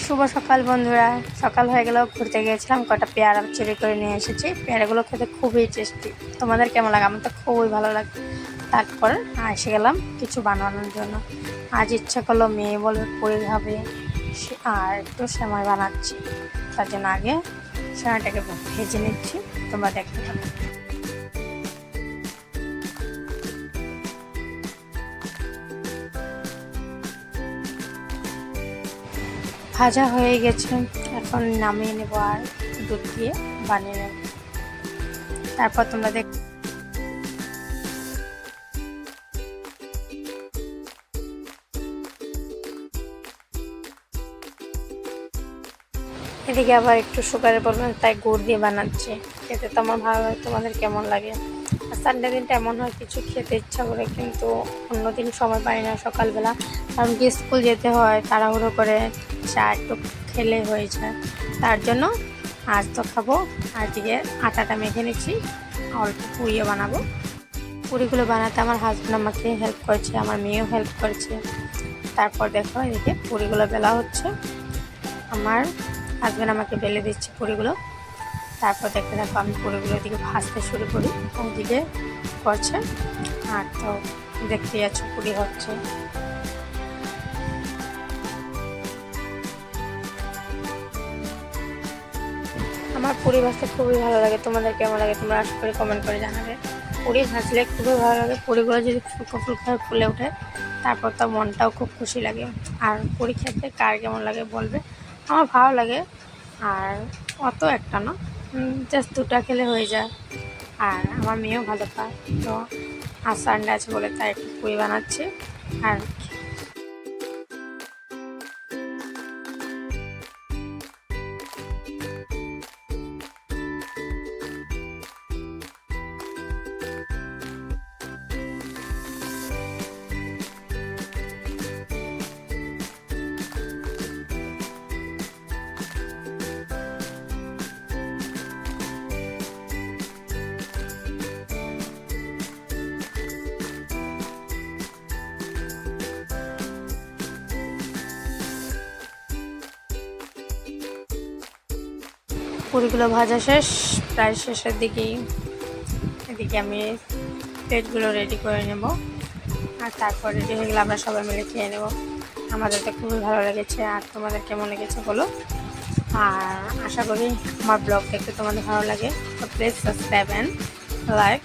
শুভ সকাল বন্ধুরা। সকাল হয়ে গেল, ঘুরতে গিয়েছিলাম, কটা পেয়ারা চুরি করে নিয়ে এসেছি। পেয়ারাগুলো খেতে খুবই টেস্টি। তোমাদের কেমন লাগে? আমার তো খুবই ভালো লাগে। তারপর এসে গেলাম কিছু বানানোর জন্য। আজ ইচ্ছা করলো, মেয়ে বলবে পুরি খাবে, আর একটু সেমাই বানাচ্ছি। তার জন্য আগে সেমাইটাকে ভেজে নিচ্ছি, তোমরা দেখতে পাবে। ভাজা হয়ে গেছে, এখন নামিয়ে নেবো আর দুধ দিয়ে বানিয়ে নেব। তারপর তোমরা দেখ। এদিকে আবার একটু সুগারের প্রবলেম, তাই গুড় দিয়ে বানাচ্ছি। খেতে তো আমার ভালো লাগে, তোমাদের কেমন লাগে? আর সানডে দিনটা এমন হয় কিছু খেতে ইচ্ছা করে, কিন্তু অন্যদিন সময় পাই না সকালবেলা, কারণ কি স্কুল যেতে হয়, তাড়াহুড়ো করে চা একটু খেলে হয়ে যায়। তার জন্য আজ তো খাবো। আর দিকে আটাটা মেখে নিচ্ছি, অল্প পুরিও বানাবো। পুরিগুলো বানাতে আমার হাজব্যান্ড আমাকে হেল্প করেছে, আমার মেয়েও হেল্প করেছে। তারপর দেখো, এদিকে পুরিগুলো বেলা হচ্ছে, আমার হাজব্যান্ড আমাকে বেলে দিচ্ছে পুরিগুলো। তারপর দেখতে দেখো, আমি পুরিগুলো এদিকে ভাজতে শুরু করি, ওদিকে করছে। আর তো দেখতে যাচ্ছ পুরি হচ্ছে। আমার পুরি ভাজতে খুবই ভালো লাগে, তোমাদের কেমন লাগে তোমরা আশা করে কমেন্ট করে জানাবে। পুরি ভাজলে খুবই ভালো লাগে, পুরিগুলো যদি ফুলকো ফুলকো হয়ে ফুলে ওঠে, তারপর তো মনটাও খুব খুশি লাগে। আর পুরি খেতে কার কেমন লাগে বলবে। আমার ভালো লাগে, আর অত একটা না, জাস্ট দুটা খেলে হয়ে যায়। আর আমার মেয়েও ভালো পায়, তো আর সানডে আছে বলে তাই একটু পুরি বানাচ্ছি। আর পুরিগুলো ভাজা শেষ, প্রায় শেষের দিকেই। এদিকে আমি প্লেটগুলো রেডি করে নেব, আর তারপর রেডি হয়ে গেলে আমরা সবাই মিলে খেয়ে নেব। আমাদের তো খুবই ভালো লেগেছে, আর তোমাদের কেমন লেগেছে বলো। আর আশা করি আমার ব্লগ দেখতে তোমাদের ভালো লাগে, তো প্লিজ সাবস্ক্রাইব অ্যান্ড লাইক।